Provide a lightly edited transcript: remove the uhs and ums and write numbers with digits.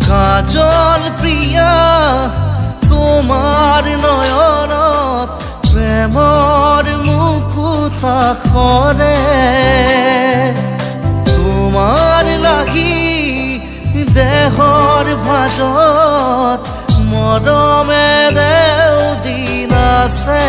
কাজল প্ৰিয়া তোমাৰ নয়নত প্ৰেমৰ মুকুতা খৰে তোমাৰ লাগি দেহৰ ভাজত মৰমে দেও দিন আছে